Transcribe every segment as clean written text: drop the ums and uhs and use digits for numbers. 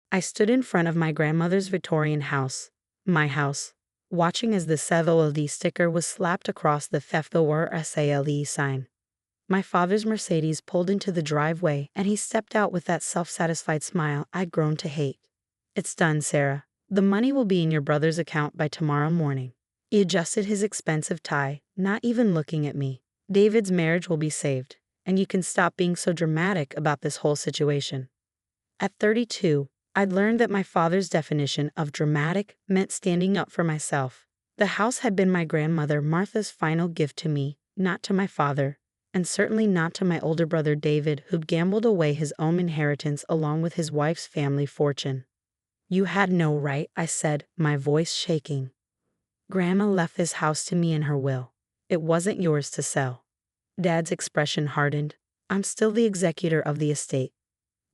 I stood in front of my grandmother's Victorian house, my house, watching as the SAVOLD sticker was slapped across the FFORSALE sign. My father's Mercedes pulled into the driveway and he stepped out with that self-satisfied smile I'd grown to hate. "It's done, Sarah. The money will be in your brother's account by tomorrow morning." He adjusted his expensive tie, not even looking at me. "David's marriage will be saved, and you can stop being so dramatic about this whole situation." At 32, I'd learned that my father's definition of dramatic meant standing up for myself. The house had been my grandmother Martha's final gift to me, not to my father, and certainly not to my older brother David, who'd gambled away his own inheritance along with his wife's family fortune. "You had no right," I said, my voice shaking. "Grandma left this house to me in her will. It wasn't yours to sell." Dad's expression hardened. "I'm still the executor of the estate.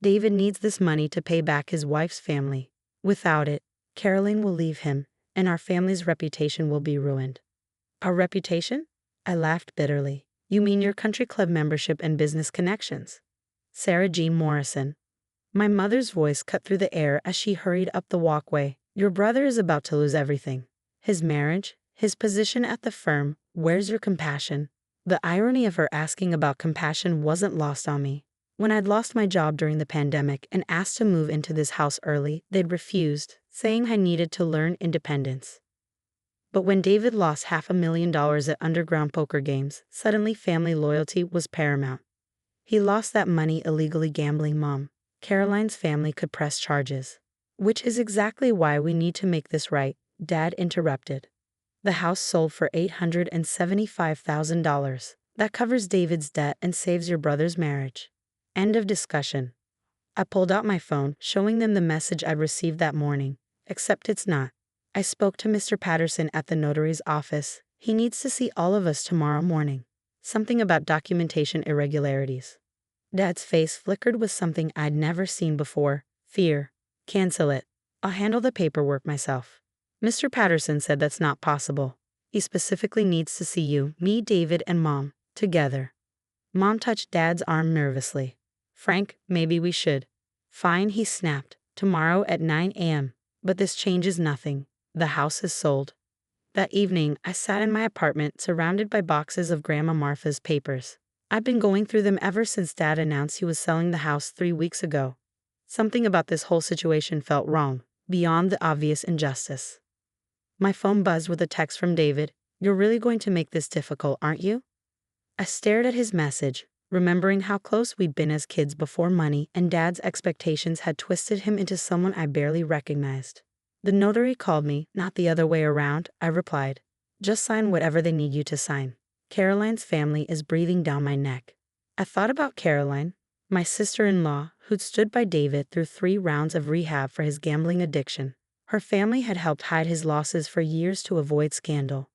David needs this money to pay back his wife's family. Without it, Caroline will leave him, and our family's reputation will be ruined." "Our reputation?" I laughed bitterly. "You mean your country club membership and business connections?" "Sarah G. Morrison." My mother's voice cut through the air as she hurried up the walkway. "Your brother is about to lose everything. His marriage, his position at the firm. Where's your compassion?" The irony of her asking about compassion wasn't lost on me. When I'd lost my job during the pandemic and asked to move into this house early, they'd refused, saying I needed to learn independence. But when David lost $500,000 at underground poker games, suddenly family loyalty was paramount. He lost that money illegally gambling Mom. Caroline's family could press charges. "Which is exactly why we need to make this right," Dad interrupted. "The house sold for $875,000. That covers David's debt and saves your brother's marriage." End of discussion. I pulled out my phone, showing them the message I'd received that morning. "Except it's not. I spoke to Mr. Patterson at the notary's office. He needs to see all of us tomorrow morning. Something about documentation irregularities." Dad's face flickered with something I'd never seen before. Fear. "Cancel it. I'll handle the paperwork myself." "Mr. Patterson said that's not possible. He specifically needs to see you, me, David, and Mom, together." Mom touched Dad's arm nervously. "Frank, maybe we should." "Fine," he snapped. "Tomorrow at 9 a.m. But this changes nothing. The house is sold." That evening, I sat in my apartment surrounded by boxes of Grandma Martha's papers. I'd been going through them ever since Dad announced he was selling the house 3 weeks ago. Something about this whole situation felt wrong, beyond the obvious injustice. My phone buzzed with a text from David. "You're really going to make this difficult, aren't you?" I stared at his message, remembering how close we'd been as kids before money and Dad's expectations had twisted him into someone I barely recognized. "The notary called me, not the other way around," I replied. "Just sign whatever they need you to sign. Caroline's family is breathing down my neck." I thought about Caroline, my sister-in-law, who'd stood by David through 3 rounds of rehab for his gambling addiction. Her family had helped hide his losses for years to avoid scandal.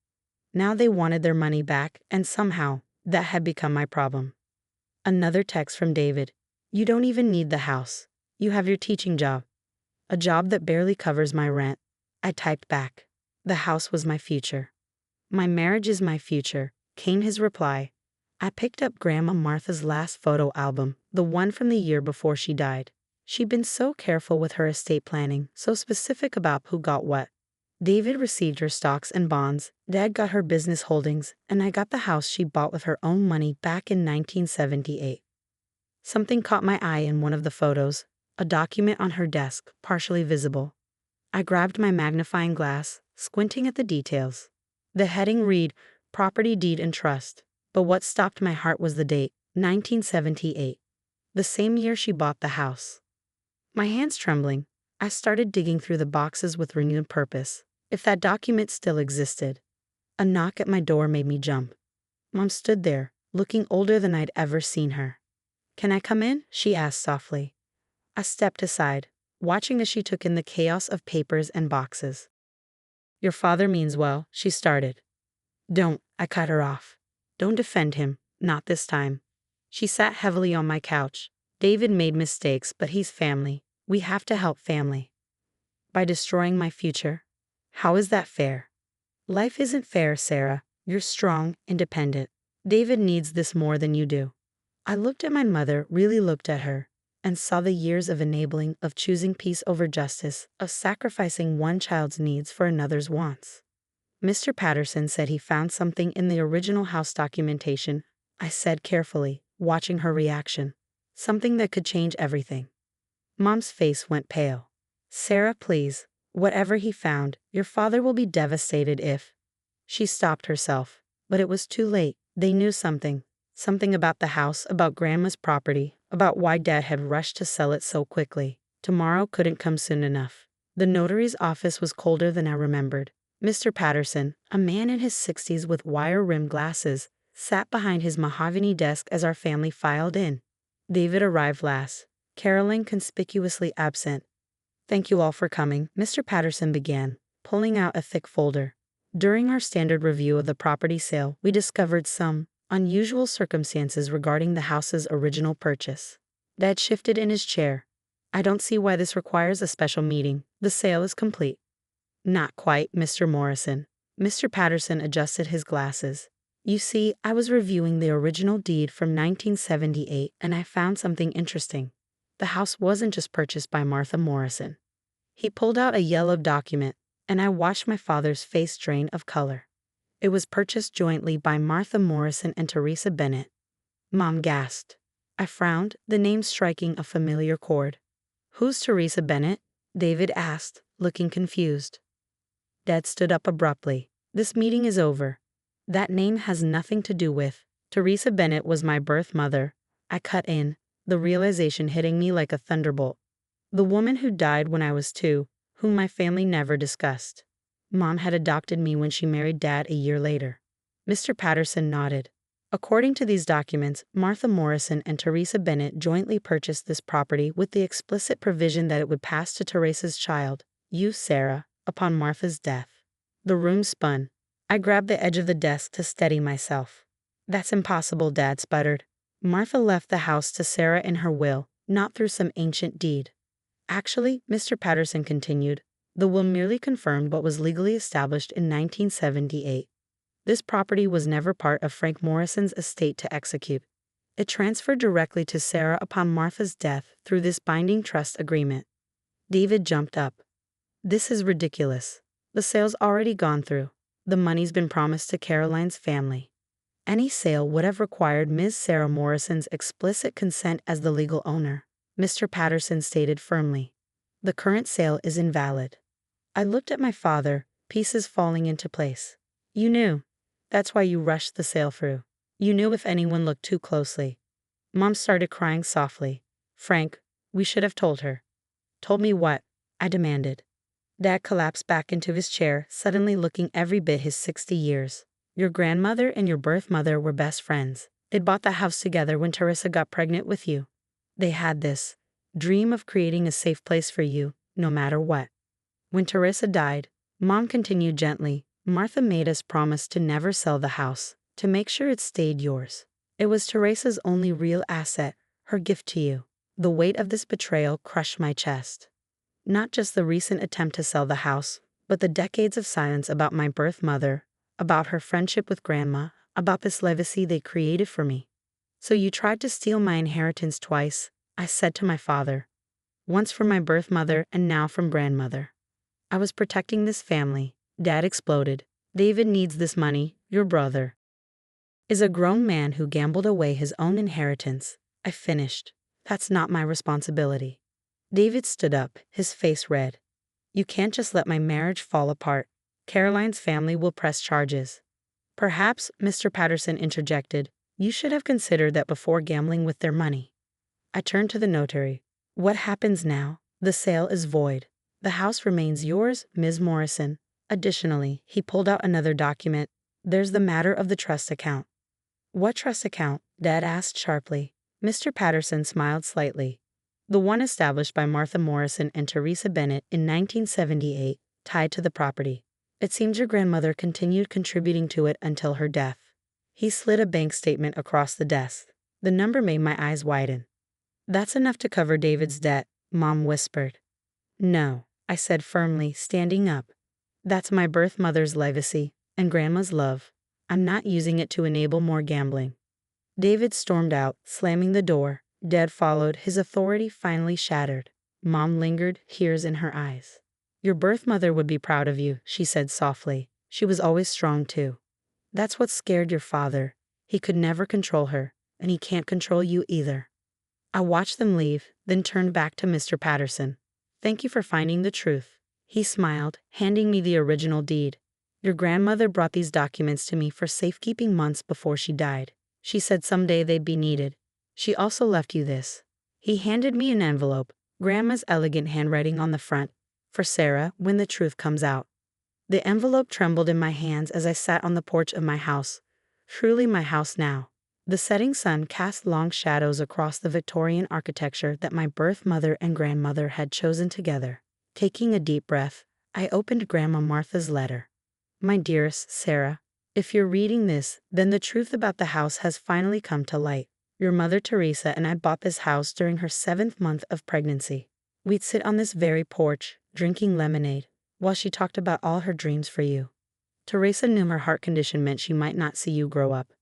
Now they wanted their money back, and somehow, that had become my problem. Another text from David. "You don't even need the house. You have your teaching job. A job that barely covers my rent." I typed back. "The house was my future." "My marriage is my future," came his reply. I picked up Grandma Martha's last photo album, the one from the year before she died. She'd been so careful with her estate planning, so specific about who got what. David received her stocks and bonds, Dad got her business holdings, and I got the house she bought with her own money back in 1978. Something caught my eye in one of the photos, a document on her desk, partially visible. I grabbed my magnifying glass, squinting at the details. The heading read, "Property Deed and Trust," but what stopped my heart was the date, 1978, the same year she bought the house. My hands trembling, I started digging through the boxes with renewed purpose. If that document still existed. A knock at my door made me jump. Mom stood there, looking older than I'd ever seen her. "Can I come in?" she asked softly. I stepped aside, watching as she took in the chaos of papers and boxes. "Your father means well," she started. "Don't," I cut her off. "Don't defend him, not this time." She sat heavily on my couch. "David made mistakes, but he's family. We have to help family." "By destroying my future? How is that fair?" "Life isn't fair, Sarah. You're strong, independent. David needs this more than you do." I looked at my mother, really looked at her. and saw the years of enabling, of choosing peace over justice, of sacrificing one child's needs for another's wants. Mr. Patterson said he found something in the original house documentation, I said carefully, watching her reaction. Something that could change everything. Mom's face went pale. Sarah, please. Whatever he found, your father will be devastated if... She stopped herself. But it was too late. They knew something. Something about the house, about Grandma's property, about why Dad had rushed to sell it so quickly. Tomorrow couldn't come soon enough. The notary's office was colder than I remembered. Mr. Patterson, a man in his 60s with wire-rimmed glasses, sat behind his mahogany desk as our family filed in. David arrived last, Caroline conspicuously absent. Thank you all for coming, Mr. Patterson began, pulling out a thick folder. During our standard review of the property sale, we discovered some unusual circumstances regarding the house's original purchase. Dad shifted in his chair. I don't see why this requires a special meeting. The sale is complete. Not quite, Mr. Morrison. Mr. Patterson adjusted his glasses. You see, I was reviewing the original deed from 1978 and I found something interesting. The house wasn't just purchased by Martha Morrison. He pulled out a yellowed document, and I watched my father's face drain of color. It was purchased jointly by Martha Morrison and Teresa Bennett. Mom gasped. I frowned, the name striking a familiar chord. Who's Teresa Bennett? David asked, looking confused. Dad stood up abruptly. This meeting is over. That name has nothing to do with. Teresa Bennett was my birth mother. I cut in, the realization hitting me like a thunderbolt. The woman who died when I was 2, whom my family never discussed. Mom had adopted me when she married Dad a year later. Mr. Patterson nodded. According to these documents, Martha Morrison and Teresa Bennett jointly purchased this property with the explicit provision that it would pass to Teresa's child, you, Sarah, upon Martha's death. The room spun. I grabbed the edge of the desk to steady myself. That's impossible, Dad sputtered. Martha left the house to Sarah in her will, not through some ancient deed. Actually, Mr. Patterson continued, the will merely confirmed what was legally established in 1978. This property was never part of Frank Morrison's estate to execute. It transferred directly to Sarah upon Martha's death through this binding trust agreement. David jumped up. This is ridiculous. The sale's already gone through. The money's been promised to Caroline's family. Any sale would have required Ms. Sarah Morrison's explicit consent as the legal owner, Mr. Patterson stated firmly. The current sale is invalid. I looked at my father, pieces falling into place. You knew. That's why you rushed the sale through. You knew if anyone looked too closely. Mom started crying softly. Frank, we should have told her. Told me what? I demanded. Dad collapsed back into his chair, suddenly looking every bit his 60 years. Your grandmother and your birth mother were best friends. They bought the house together when Teresa got pregnant with you. They had this dream of creating a safe place for you, no matter what. When Teresa died, Mom continued gently, Martha made us promise to never sell the house, to make sure it stayed yours. It was Teresa's only real asset, her gift to you. The weight of this betrayal crushed my chest. Not just the recent attempt to sell the house, but the decades of silence about my birth mother, about her friendship with Grandma, about this legacy they created for me. So you tried to steal my inheritance twice, I said to my father. Once from my birth mother and now from grandmother. I was protecting this family. Dad exploded. David needs this money, your brother is a grown man who gambled away his own inheritance. I finished. That's not my responsibility. David stood up, his face red. You can't just let my marriage fall apart. Caroline's family will press charges. Perhaps, Mr. Patterson interjected, you should have considered that before gambling with their money. I turned to the notary. What happens now? The sale is void. The house remains yours, Ms. Morrison. Additionally, he pulled out another document. There's the matter of the trust account. What trust account? Dad asked sharply. Mr. Patterson smiled slightly. The one established by Martha Morrison and Teresa Bennett in 1978, tied to the property. It seems your grandmother continued contributing to it until her death. He slid a bank statement across the desk. The number made my eyes widen. That's enough to cover David's debt, Mom whispered. No, I said firmly, standing up. That's my birth mother's legacy, and Grandma's love. I'm not using it to enable more gambling. David stormed out, slamming the door. Dad followed, his authority finally shattered. Mom lingered, tears in her eyes. Your birth mother would be proud of you, she said softly. She was always strong too. That's what scared your father. He could never control her, and he can't control you either. I watched them leave, then turned back to Mr. Patterson. Thank you for finding the truth. He smiled, handing me the original deed. Your grandmother brought these documents to me for safekeeping months before she died. She said someday they'd be needed. She also left you this. He handed me an envelope, Grandma's elegant handwriting on the front, for Sarah when the truth comes out. The envelope trembled in my hands as I sat on the porch of my house. Truly my house now. The setting sun cast long shadows across the Victorian architecture that my birth mother and grandmother had chosen together. Taking a deep breath, I opened Grandma Martha's letter. My dearest Sarah, if you're reading this, then the truth about the house has finally come to light. Your mother Teresa and I bought this house during her 7th month of pregnancy. We'd sit on this very porch, drinking lemonade, while she talked about all her dreams for you. Teresa knew her heart condition meant she might not see you grow up.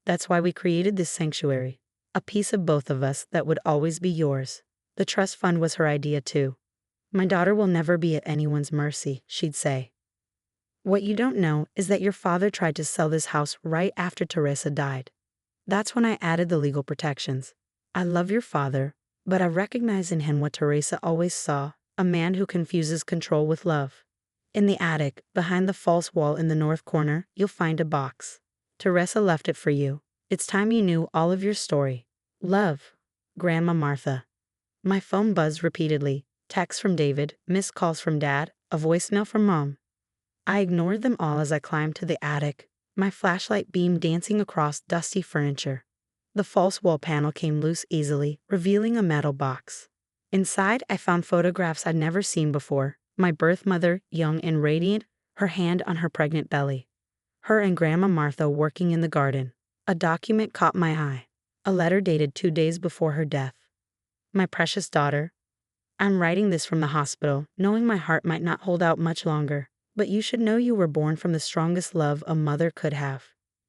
That's why we created this sanctuary, a piece of both of us that would always be yours. The trust fund was her idea too. My daughter will never be at anyone's mercy, she'd say. What you don't know is that your father tried to sell this house right after Teresa died. That's when I added the legal protections. I love your father, but I recognize in him what Teresa always saw, a man who confuses control with love. In the attic, behind the false wall in the north corner, you'll find a box. Teresa left it for you. It's time you knew all of your story. Love, Grandma Martha. My phone buzzed repeatedly. Texts from David, missed calls from Dad, a voicemail from Mom. I ignored them all as I climbed to the attic, my flashlight beam dancing across dusty furniture. The false wall panel came loose easily, revealing a metal box. Inside, I found photographs I'd never seen before. My birth mother, young and radiant, her hand on her pregnant belly. Her and Grandma Martha working in the garden. A document caught my eye. A letter dated 2 days before her death. My precious daughter, I'm writing this from the hospital, knowing my heart might not hold out much longer. But you should know you were born from the strongest love a mother could have.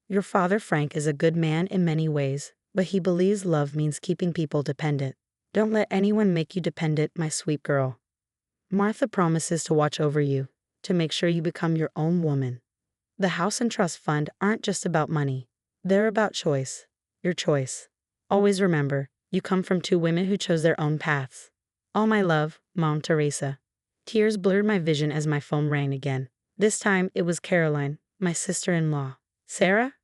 Your father, Frank, is a good man in many ways, but he believes love means keeping people dependent. Don't let anyone make you dependent, my sweet girl. Martha promises to watch over you, to make sure you become your own woman. The house and trust fund aren't just about money. They're about choice. Your choice. Always remember, you come from 2 women who chose their own paths. All my love, Mom Teresa. Tears blurred my vision as my phone rang again. This time it was Caroline, my sister-in-law. Sarah?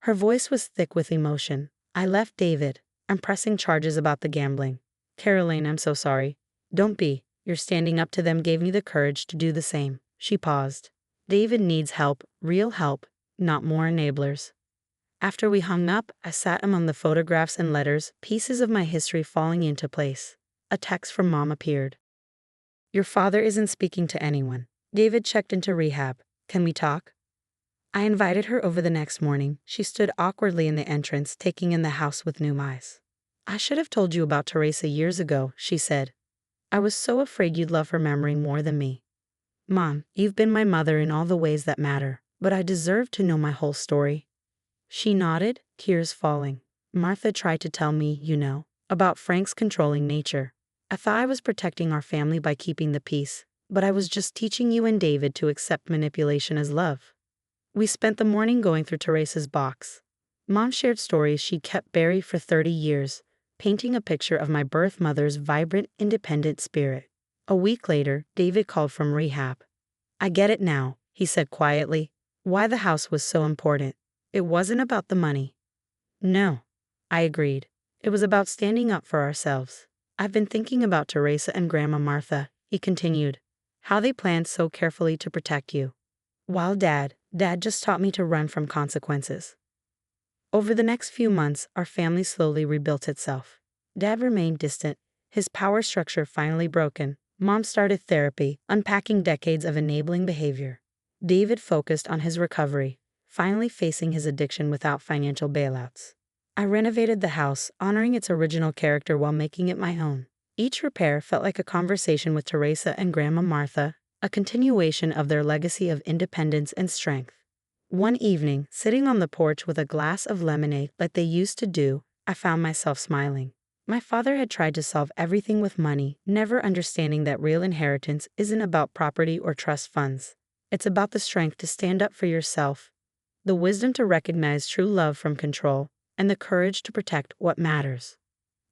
Her voice was thick with emotion. I left David. I'm pressing charges about the gambling. Caroline, I'm so sorry. Don't be. Your standing up to them gave me the courage to do the same. She paused. David needs help, real help, not more enablers. After we hung up, I sat among the photographs and letters, pieces of my history falling into place. A text from Mom appeared. Your father isn't speaking to anyone. David checked into rehab. Can we talk? I invited her over the next morning. She stood awkwardly in the entrance, taking in the house with new eyes. I should have told you about Teresa years ago, she said. I was so afraid you'd love her memory more than me. Mom, you've been my mother in all the ways that matter, but I deserve to know my whole story. She nodded, tears falling. Martha tried to tell me, about Frank's controlling nature. I thought I was protecting our family by keeping the peace, but I was just teaching you and David to accept manipulation as love. We spent the morning going through Teresa's box. Mom shared stories she'd kept buried for 30 years, painting a picture of my birth mother's vibrant, independent spirit. A week later, David called from rehab. I get it now, he said quietly, why the house was so important. It wasn't about the money. No, I agreed. It was about standing up for ourselves. I've been thinking about Teresa and Grandma Martha, he continued, how they planned so carefully to protect you. While Dad just taught me to run from consequences. Over the next few months, our family slowly rebuilt itself. Dad remained distant, his power structure finally broken. Mom started therapy, unpacking decades of enabling behavior. David focused on his recovery, finally facing his addiction without financial bailouts. I renovated the house, honoring its original character while making it my own. Each repair felt like a conversation with Teresa and Grandma Martha, a continuation of their legacy of independence and strength. One evening, sitting on the porch with a glass of lemonade like they used to do, I found myself smiling. My father had tried to solve everything with money, never understanding that real inheritance isn't about property or trust funds. It's about the strength to stand up for yourself, the wisdom to recognize true love from control, and the courage to protect what matters.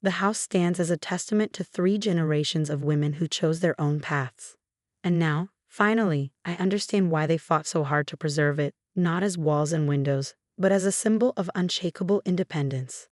The house stands as a testament to 3 generations of women who chose their own paths. And now, finally, I understand why they fought so hard to preserve it, not as walls and windows, but as a symbol of unshakable independence.